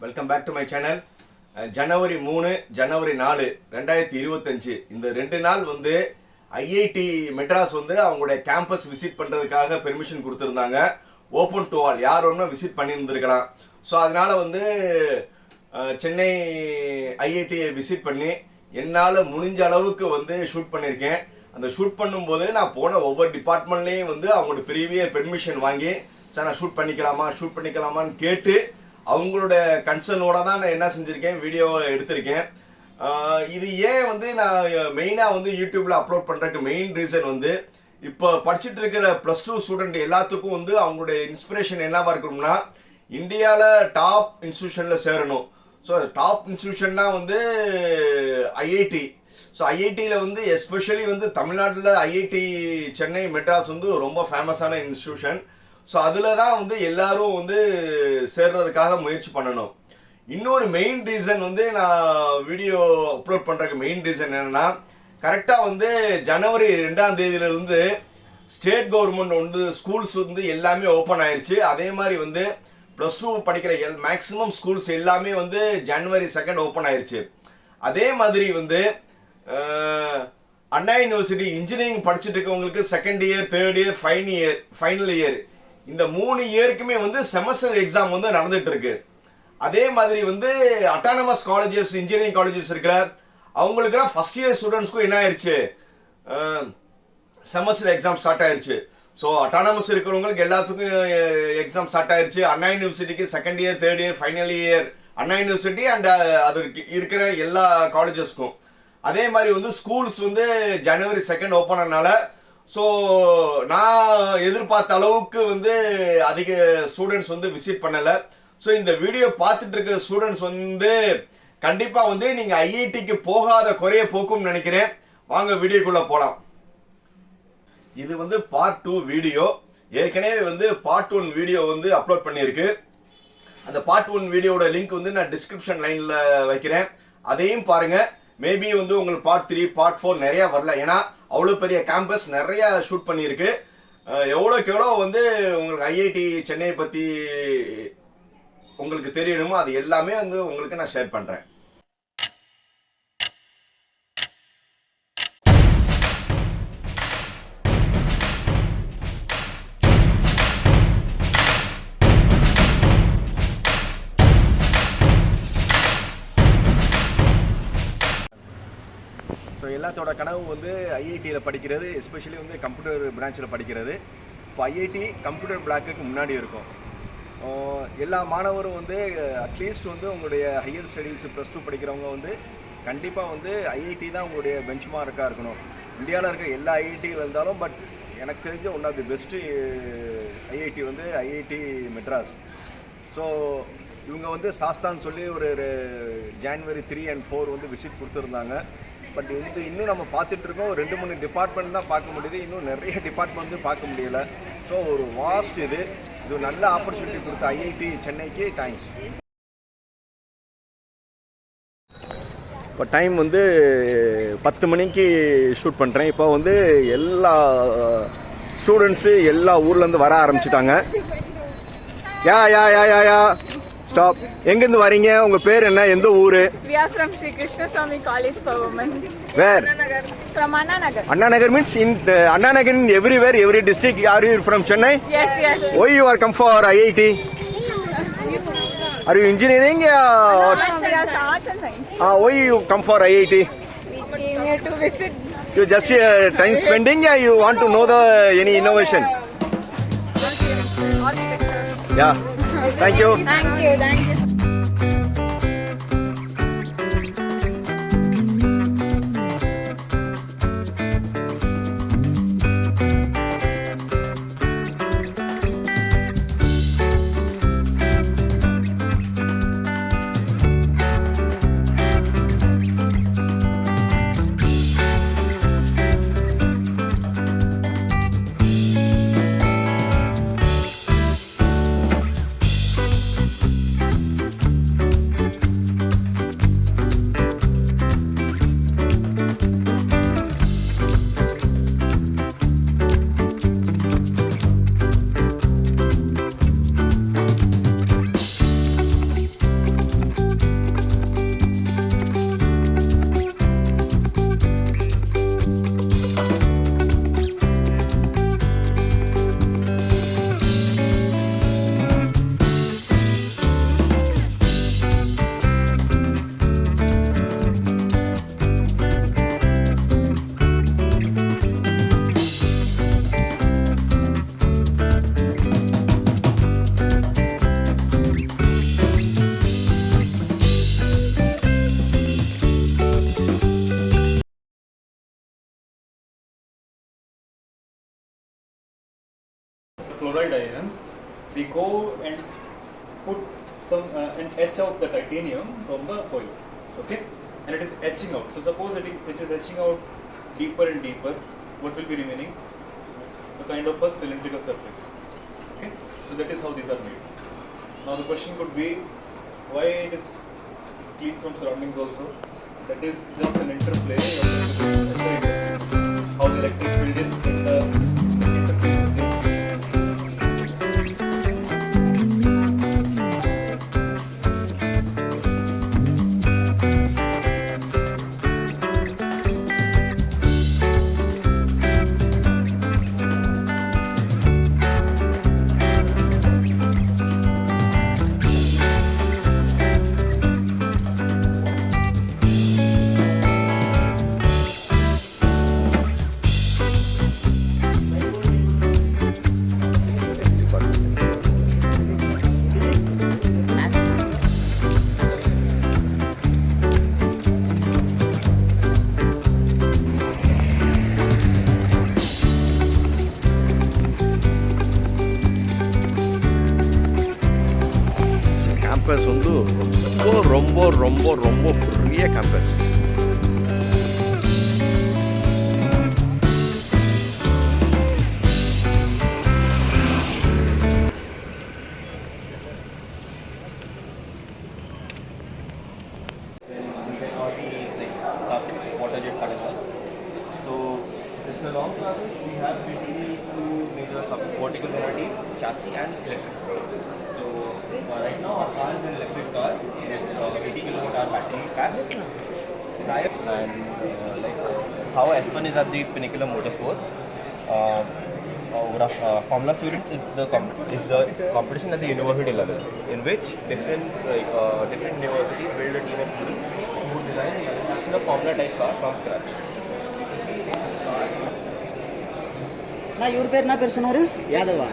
Welcome back to my channel. ஜனவரி 3 ஜனவரி 4 2025 இந்த 2 நாள் வந்து ஐஐடி மெட்ராஸ் வந்து அவங்களுடைய கேம்பஸ் விசிட் பண்ணுறதுக்காக பெர்மிஷன் கொடுத்துருந்தாங்க. ஓப்பன் டு ஆல், யார் ஒன்றும் விசிட் பண்ணியிருந்துருக்கலாம். ஸோ அதனால் வந்து சென்னை ஐஐடியை விசிட் பண்ணி என்னால் முடிஞ்ச அளவுக்கு வந்து ஷூட் பண்ணியிருக்கேன். அந்த ஷூட் பண்ணும்போது நான் போன ஒவ்வொரு டிபார்ட்மெண்ட்லேயும் வந்து அவங்களோட ப்ரீவியஸ் பெர்மிஷன் வாங்கி சார் நான் ஷூட் பண்ணிக்கலாமான்னு கேட்டு அவங்களோட கன்சர்னோட தான் நான் என்ன செஞ்சுருக்கேன், வீடியோ எடுத்திருக்கேன். இது ஏன் வந்து நான் மெயினாக வந்து யூடியூப்பில் அப்லோட் பண்ணுறதுக்கு மெயின் ரீசன் வந்து இப்போ படிச்சுட்டு இருக்கிற +2 ஸ்டூடெண்ட் எல்லாத்துக்கும் வந்து அவங்களுடைய இன்ஸ்பிரேஷன் என்னவா இருக்கணும்னா இந்தியாவில் டாப் இன்ஸ்டியூஷனில் சேரணும். ஸோ டாப் இன்ஸ்டியூஷன்னா வந்து ஐஐடி. ஸோ ஐஐடியில் வந்து எஸ்பெஷலி வந்து தமிழ்நாட்டில் ஐஐடி சென்னை மெட்ராஸ் வந்து ரொம்ப ஃபேமஸான இன்ஸ்டியூஷன். ஸோ அதில் தான் வந்து எல்லாரும் வந்து சேர்றதுக்காக முயற்சி பண்ணணும். இன்னொரு மெயின் ரீசன் வந்து நான் வீடியோ அப்லோட் பண்ணுறதுக்கு மெயின் ரீசன் என்னென்னா, கரெக்டாக வந்து ஜனவரி 2ஆம் தேதியிலிருந்து ஸ்டேட் கவர்மெண்ட் வந்து ஸ்கூல்ஸ் வந்து எல்லாமே ஓப்பன் ஆயிடுச்சு. அதே மாதிரி வந்து +2 படிக்கிற மேக்ஸிமம் ஸ்கூல்ஸ் எல்லாமே வந்து ஜனவரி 2 ஓப்பன் ஆயிடுச்சு. அதே மாதிரி வந்து அண்ணா யூனிவர்சிட்டி இன்ஜினியரிங் படிச்சுட்டு இருக்கவங்களுக்கு 2nd year 3rd year final year இந்த 3 இயருக்குமே வந்து செமஸ்டர் எக்ஸாம் வந்து நடந்துட்டு இருக்கு. அதே மாதிரி வந்து அட்டானமஸ் காலேஜஸ் இன்ஜினியரிங் காலேஜஸ் இருக்கிற அவங்களுக்குலாம் ஃபர்ஸ்ட் இயர் ஸ்டூடெண்ட்ஸ்க்கும் என்ன ஆயிடுச்சு, செமஸ்டர் எக்ஸாம் ஸ்டார்ட் ஆயிடுச்சு. ஸோ அட்டானமஸ் இருக்கிறவங்களுக்கு எல்லாத்துக்கும் எக்ஸாம் ஸ்டார்ட் ஆயிடுச்சு. அண்ணா யூனிவர்சிட்டிக்கு 2nd year 3rd year final year Anna university and அது இருக்கிற எல்லா காலேஜஸ்க்கும். அதே மாதிரி வந்து ஸ்கூல்ஸ் வந்து ஜனவரி 2 ஓப்பன் ஆனால ஸோ நான் எதிர்பார்த்த அளவுக்கு வந்து அதிக ஸ்டூடெண்ட்ஸ் வந்து விசிட் பண்ணலை. ஸோ இந்த வீடியோ பார்த்துட்டு இருக்க ஸ்டூடெண்ட்ஸ் வந்து கண்டிப்பாக வந்து நீங்கள் ஐஐடிக்கு போகாத குறைய போக்கும்னு நினைக்கிறேன். வாங்க வீடியோக்குள்ளே போகலாம். இது வந்து பார்ட் 2 வீடியோ. ஏற்கனவே வந்து பார்ட் 1 வீடியோ வந்து அப்லோட் பண்ணியிருக்கு. அந்த பார்ட் 1 வீடியோட லிங்க் வந்து நான் டிஸ்கிரிப்ஷன் லைனில் வைக்கிறேன், அதையும் பாருங்கள். மேபி வந்து உங்களுக்கு பார்ட் 3 பார்ட் 4 நிறையா வரல, ஏன்னா அவ்வளோ பெரிய கேம்பஸ் நிறையா ஷூட் பண்ணியிருக்கு. எவ்வளோக்கு எவ்வளோ வந்து உங்களுக்கு ஐஐடி சென்னை பற்றி உங்களுக்கு தெரியணுமோ அது எல்லாமே வந்து உங்களுக்கு நான் ஷேர் பண்ணுறேன். ஸோ எல்லாத்தோட கனவு வந்து ஐஐடியில் படிக்கிறது, எஸ்பெஷலி வந்து கம்ப்யூட்டர் பிரான்ச்சில் படிக்கிறது. இப்போ ஐஐடி கம்ப்யூட்டர் பிளாக்குக்கு முன்னாடி இருக்கும். எல்லா மாணவரும் வந்து அட்லீஸ்ட் வந்து உங்களுடைய ஹையர் ஸ்டடீஸ் +2 படிக்கிறவங்க வந்து கண்டிப்பாக வந்து ஐஐடி தான் உங்களுடைய பெஞ்ச் மார்க்காக இருக்கணும். இந்தியாவில் இருக்கிற எல்லா ஐஐடி இருந்தாலும் பட் எனக்கு தெரிஞ்ச one of the best IIT வந்து ஐஐடி மெட்ராஸ். ஸோ இவங்க வந்து சாஸ்தான்னு சொல்லி ஒரு ஜனவரி 3 and 4 வந்து விசிட் கொடுத்துருந்தாங்க. பட் இன்னும் நம்ம பார்த்துட்டு இருக்கோம், 2-3 டிபார்ட்மெண்ட் தான் பார்க்க முடியுது, இன்னும் நிறைய டிபார்ட்மெண்ட் வந்து பார்க்க முடியல. ஸோ ஒரு வாஸ்ட் இது நல்ல ஆப்பர்ச்சுனிட்டி கொடுத்த ஐஐடி சென்னைக்கு தேங்க்ஸ். இப்போ டைம் வந்து 10 மணிக்கு ஷூட் பண்ணுறேன். இப்போ வந்து எல்லா ஸ்டூடெண்ட்ஸு எல்லா ஊர்லேருந்து வர ஆரம்பிச்சிட்டாங்க. யா ஸ்டாப். எங்கேருந்து வரீங்க, உங்க பேர் என்ன, எந்த ஊரு? We are from Sri Krishna Swami College for Women. Where? From Anna Nagar. Anna Nagar means in Anna Nagar in everywhere, every district. Are you from Chennai? Yes. Why you are come for IIT? Are you engineering? We are arts and science. Why you come for IIT? We came here to visit. You just time spending, yeah? You want to know any innovation? Architecture. Yeah. Thank you. Thank you. fluoride ions, we go and put some and etch out the titanium from the foil. Okay, and it is etching out. So suppose it is etching out deeper and deeper. What will be remaining? A kind of a cylindrical surface. Okay, so that is how these are made. Now the question could be, why it is clean from surroundings also? That is just an interplay of how the electric field is in the circuit. Campus வந்து ரொம்ப ரொம்ப ரொம்ப ரொம்ப பெரிய campus. Water jet cut and all. So it's a long process. We have basically two major vertical variety, chassis and electric. So right now our car is an electric car. It's 80 kWh battery pack. And like how F1 is at the pinnacle of motorsports. Formula Student is the competition at the university level, in which different universities build a team of students who design and manufacture a Formula type car from scratch. నా ఎవరి పేరు నా పేరు సుమారు యాదవా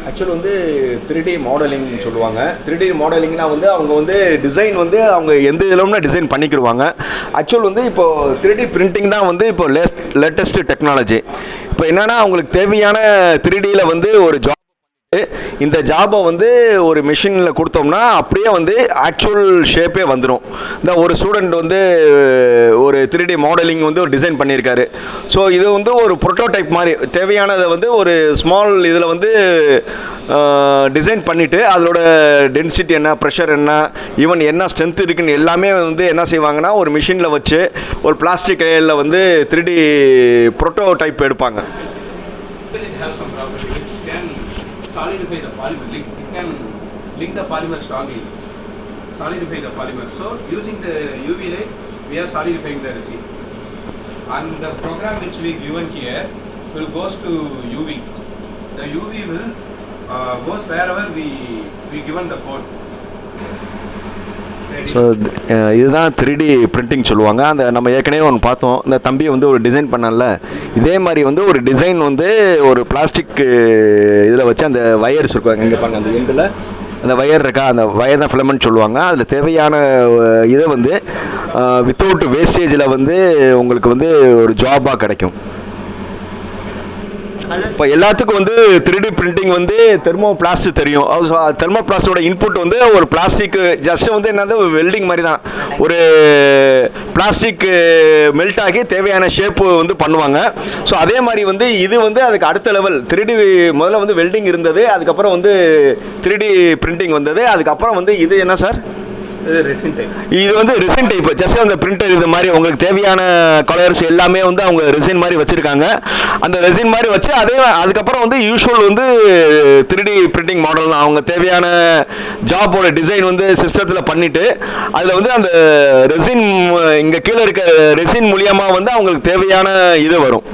actual வந்து 3D modelling சொல்லுவாங்க. 3D மாடலிங்னா வந்து அவங்க வந்து டிசைன் வந்து அவங்க எந்த இதிலும்னா டிசைன் பண்ணிக்கிடுவாங்க. ஆக்சுவல் வந்து இப்போ 3D பிரிண்டிங் தான் வந்து இப்போ லேட்டஸ்ட் டெக்னாலஜி. இப்போ என்னன்னா அவங்களுக்கு தேவையான 3Dயில் வந்து ஒரு ஜாப், இந்த ஜாபை வந்து ஒரு மிஷினில் கொடுத்தோம்னா அப்படியே வந்து ஆக்சுவல் ஷேப்பே வந்துடும். இந்த ஒரு ஸ்டூடெண்ட் வந்து ஒரு 3D மாடலிங் வந்து ஒரு டிசைன் பண்ணியிருக்காரு. ஸோ இது வந்து ஒரு ப்ரோட்டோடைப் மாதிரி தேவையானதை வந்து ஒரு ஸ்மால் இதில் வந்து டிசைன் பண்ணிவிட்டு அதோட டென்சிட்டி என்ன, ப்ரெஷர் என்ன, ஈவன் என்ன ஸ்ட்ரென்த் இருக்குன்னு எல்லாமே வந்து என்ன செய்வாங்கன்னா ஒரு மிஷினில் வச்சு ஒரு பிளாஸ்டிக் லேயரில் வந்து 3D ப்ரோட்டோடைப் எடுப்பாங்க. Solidify the polymer, it can link the polymer strongly, solidify the polymer. So using the UV light, we are solidifying the resin. And the program which we given here will goes to UV. The UV will goes wherever we given the code. So இதுதான் 3D printing சொல்லுவாங்க. அந்த நம்ம ஏற்கனவே ஒன்று பார்த்தோம், இந்த தம்பியை வந்து ஒரு டிசைன் பண்ணல, இதே மாதிரி வந்து ஒரு டிசைன் வந்து ஒரு பிளாஸ்டிக் இதில் வச்சு அந்த வயர்ஸ் இருக்காங்க இங்கே பாருங்க, அந்த எண்டில் அந்த வயர் இருக்கா, அந்த வயர் தான் ஃபிலமெண்ட் சொல்லுவாங்க. அதில் தேவையான இதை வந்து வித்தவுட் வேஸ்டேஜில் வந்து உங்களுக்கு வந்து ஒரு ஜாபாக கிடைக்கும். இப்போ எல்லாத்துக்கும் வந்து 3D பிரிண்டிங் வந்து தெர்மோ பிளாஸ்ட் தெரியும். தெர்மோ பிளாஸ்டோட இன்புட் வந்து ஒரு பிளாஸ்டிக் ஜஸ்ட் வந்து என்னது வெல்டிங் மாதிரி தான், ஒரு பிளாஸ்டிக் மெல்ட் ஆகி தேவையான ஷேப்பு வந்து பண்ணுவாங்க. ஸோ அதே மாதிரி வந்து இது வந்து அதுக்கு அடுத்த லெவல் 3D. முதல்ல வந்து வெல்டிங் இருந்தது, அதுக்கப்புறம் வந்து 3D பிரிண்டிங் வந்தது, அதுக்கப்புறம் வந்து இது என்ன சார், இது வந்து ரெசின் டைப். ஜஸ்ட் அந்த பிரிண்டர் இது மாதிரி உங்களுக்கு தேவையான கலர்ஸ் எல்லாமே வந்து அவங்க ரெசின் மாதிரி வச்சிருக்காங்க. அந்த ரெசின் மாதிரி வச்சு அதுக்கப்புறம் வந்து யூஷுவல் வந்து 3D பிரிண்டிங் மாடல் தான். அவங்க தேவையான ஜாபோட டிசைன் வந்து சிஸ்டத்தில் பண்ணிட்டு அதில் வந்து அந்த ரெசின் இங்கே கீழே இருக்க ரெசின் மூலியமாக வந்து அவங்களுக்கு தேவையான இது வரும்.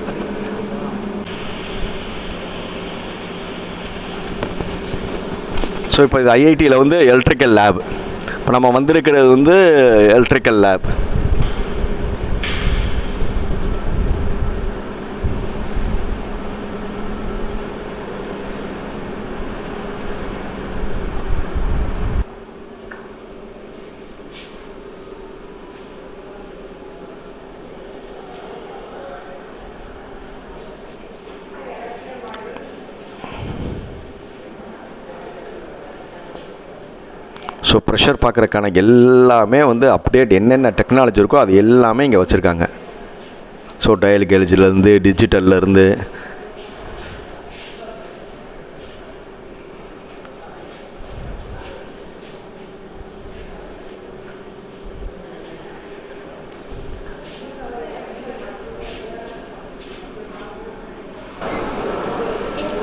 ஸோ இப்போ இது ஐஐடியில் வந்து எலக்ட்ரிக்கல் லேப். இப்போ நம்ம வந்திருக்கிறது வந்து எலக்ட்ரிக்கல் லேப். ஸோ ப்ரெஷர் பார்க்குறக்கான எல்லாமே வந்து அப்டேட் என்னென்ன டெக்னாலஜி இருக்கோ அது எல்லாமே இங்கே வச்சுருக்காங்க. ஸோ டயல் கேஜ்லேருந்து டிஜிட்டல்லேருந்து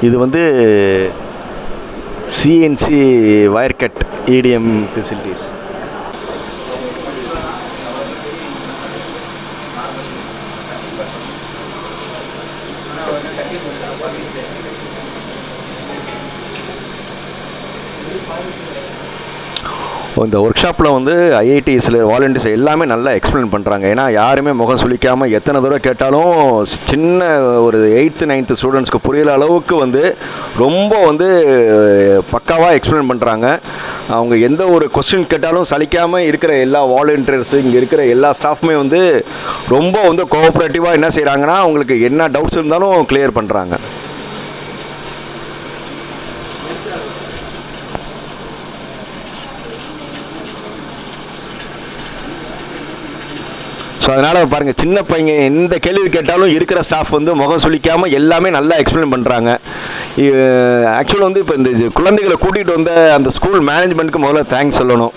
இது வந்து CNC wire cut EDM facilities. இந்த ஒர்க் ஷாப்பில் வந்து ஐஐடிஸில் வாலண்டியர்ஸ் எல்லாமே நல்லா எக்ஸ்பிளைன் பண்ணுறாங்க. ஏன்னா யாருமே முகம் சுளிக்காமல் எத்தனை தடவை கேட்டாலும் சின்ன ஒரு 8th 9th ஸ்டூடெண்ட்ஸ்க்கு புரியிற அளவுக்கு வந்து ரொம்ப வந்து பக்காவாக எக்ஸ்பிளைன் பண்ணுறாங்க. அவங்க எந்த ஒரு கொஸ்டின் கேட்டாலும் சலிக்காமல் இருக்கிற எல்லா வாலண்டியர்ஸு இங்கே இருக்கிற எல்லா ஸ்டாஃப்மே வந்து ரொம்ப வந்து கோஆப்ரேட்டிவாக என்ன செய்கிறாங்கன்னா அவங்களுக்கு என்ன டவுட்ஸ் இருந்தாலும் கிளியர் பண்ணுறாங்க. ஸோ அதனால் பாருங்கள், சின்ன பையங்க எந்த கேள்வி கேட்டாலும் இருக்கிற ஸ்டாஃப் வந்து முகம் சுளிக்காமல் எல்லாமே நல்லா எக்ஸ்பிளைன் பண்ணுறாங்க. ஆக்சுவலாக வந்து இப்போ இந்த குழந்தைகளை கூட்டிகிட்டு வந்த அந்த ஸ்கூல் மேனேஜ்மெண்ட்டுக்கு முதல்ல தேங்க்ஸ் சொல்லணும்.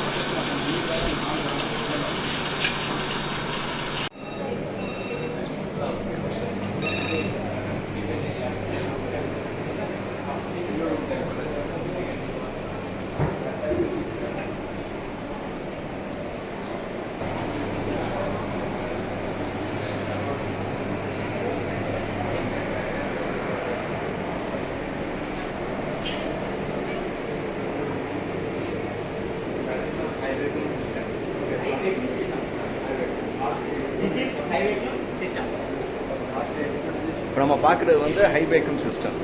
இப்போ நம்ம பார்க்குறது வந்து high vacuum system.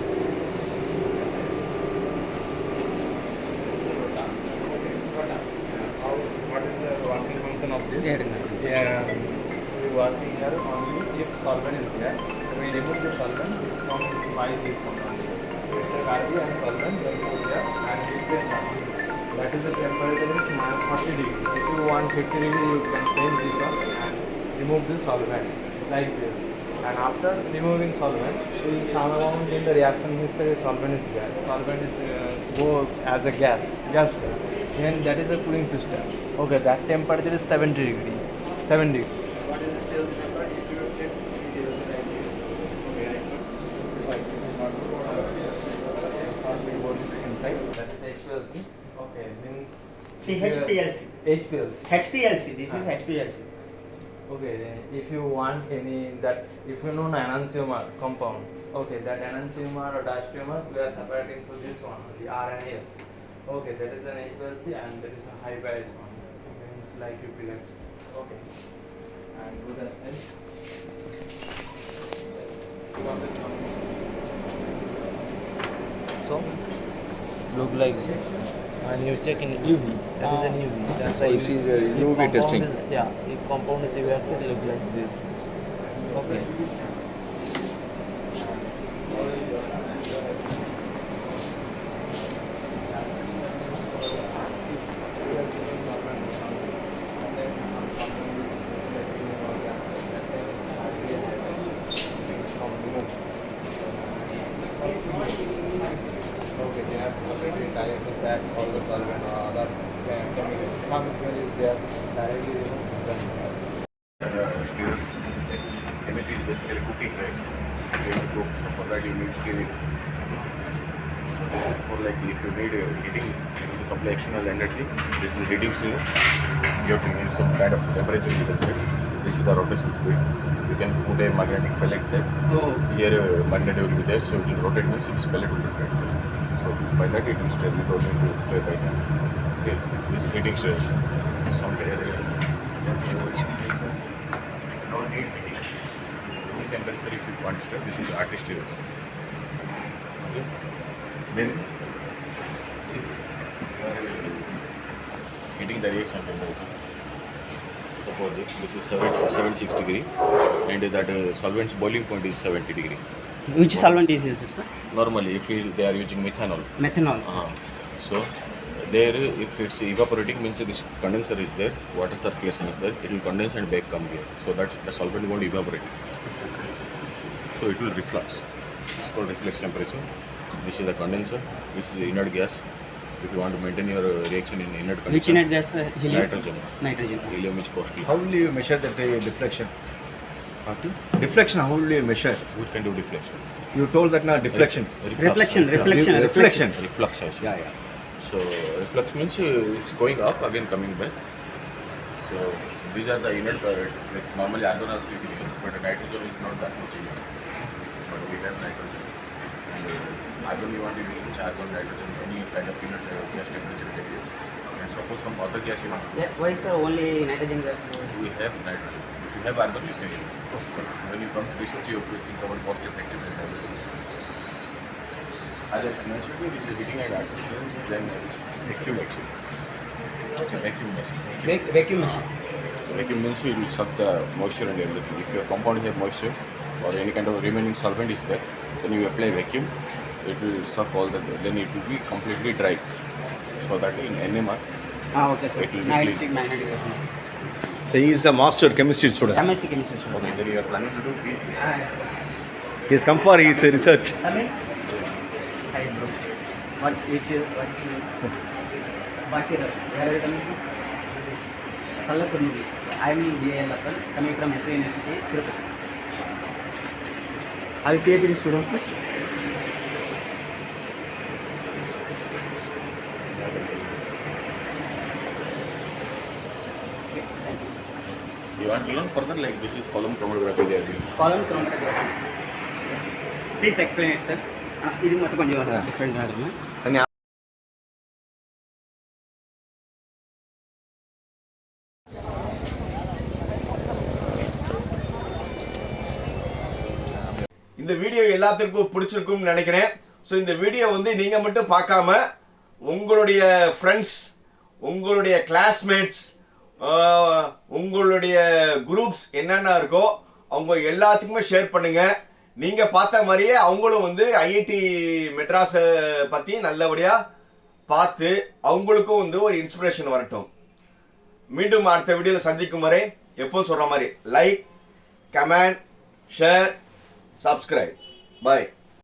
What is the working function of this? Yeah, we working here only if solvent is there. We remove the solvent from by this one only. We take RB and solvent, then put there and replace it. That is the temperature is -40 degree. If you want 50 degree, you can change this one and remove the solvent like this. And after removing solvent, we sound in the reaction mixture is solvent is there. Solvent is go as a gas. Then that is a cooling system. Okay, that temperature is 70 degree. 7 degree. What is the still temperature? If you take it is like this. Okay, next one. Right. We go this inside. That is HPLC. Okay, means HPLC. HPLC. HPLC. This is HPLC. Okay, if you want any that, if you know an enantiomer compound, okay, that enantiomer or diastereomer, we are separating to this one, the R and S. Okay, that is an HPLC and that is a high bias one. Okay, it's like UPLC. Okay, and do the same. So, look like this. And you check in UV. That is an UV. That's why this is a UV testing. Yeah, the compound is evaporated, look like this. Okay. Okay, they have completely directly said all the solvents or other chemicals. Some smell is there, directly removed. Chemistry is basically cooking, right? You have to cook, so for that you need steaming. So this is for like if you need heating, you need to supply external energy. This is reducing. You have to use some kind of temperature you can set. This is the rotation speed. You can put a magnetic pellet there. Oh. Here magnet will be there, so it will rotate means its pellet will rotate. So by that it will stay. You don't need to stay by hand. Okay, this is heating stress. Some area. No need heating. Room temperature if you want to stay. This is artist stress. Okay. Then if you are heating the reaction temperature. Suppose this is 76 degree and that solvent's boiling point is 70 degree. Which solvent is used, sir? Normally if they are using methanol. Methanol. So there if it's evaporating means this condenser is there, water circulation is there, it will condense and back come here. So that the solvent won't evaporate. So it will reflux. It's called reflux temperature. This is the condenser, this is the inert gas. If you want to maintain your reaction in inert condition. Which inert gas? Helium? Nitrogen. Nitrogen. Helium is costly. How will you measure that deflection? Deflection, how will you measure? What kind of deflection? You told that now deflection. Reflection. Reflection. Reflux also. Yeah. So reflux means it's going up again coming back. So these are the inert like normally argon also you can use, but nitrogen is not that much inert. But we have nitrogen. And argon you want to use argon, nitrogen, any kind of inert gas temperature you can use. And suppose some other gas you want to use. Yeah, why sir only nitrogen gas? We have nitrogen. If you have argon, you can use it. But when you come to research, you have to think about cost effectiveness. As I mentioned, this is heating and argon, then vacuum machine. It's a vacuum machine. Vacuum machine. So vacuum means it will suck the moisture and everything. If your compound has moisture or any kind of remaining solvent is there, then you apply vacuum, it will suck all that, then it will be completely dry. So that in NMR, Okay sir. it will be Magnetic clean. resonance. So he is a master chemistry student. MSc chemistry. Okay, then you are planning to do PhD. Yes, sir. He has come for his research. I mean, hi bro. What's which is what's Bakir? Where are you coming from? Kallapurni. I am BAL coming from SU University, Tirupati. Are you PhD student, sir? You want to learn further like this is column chromatography they are doing. Column chromatography. Please explain it, sir. ఇది మొత్తం కొంచెం different matter. இந்த video எல்லாத்துக்கும் பிடிச்சிருக்கும்னு நினைக்கிறேன். So இந்த video வந்து நீங்க மட்டும் பார்க்காம உங்களுடைய ஃப்ரெண்ட்ஸ், உங்களுடைய கிளாஸ்மேட்ஸ், உங்களுடைய குரூப்ஸ் என்னென்ன இருக்கோ அவங்க எல்லாத்துக்குமே ஷேர் பண்ணுங்க. நீங்க பார்த்த மாதிரியே அவங்களும் வந்து ஐஐடி மெட்ராஸை பத்தி நல்லபடியா பார்த்து அவங்களுக்கும் வந்து ஒரு இன்ஸ்பிரேஷன் வரட்டும். மீண்டும் அடுத்த வீடியோவில் சந்திக்கும் வரை எப்போ சொல்ற மாதிரி லைக், கமெண்ட், ஷேர், சப்ஸ்கிரைப். பாய்.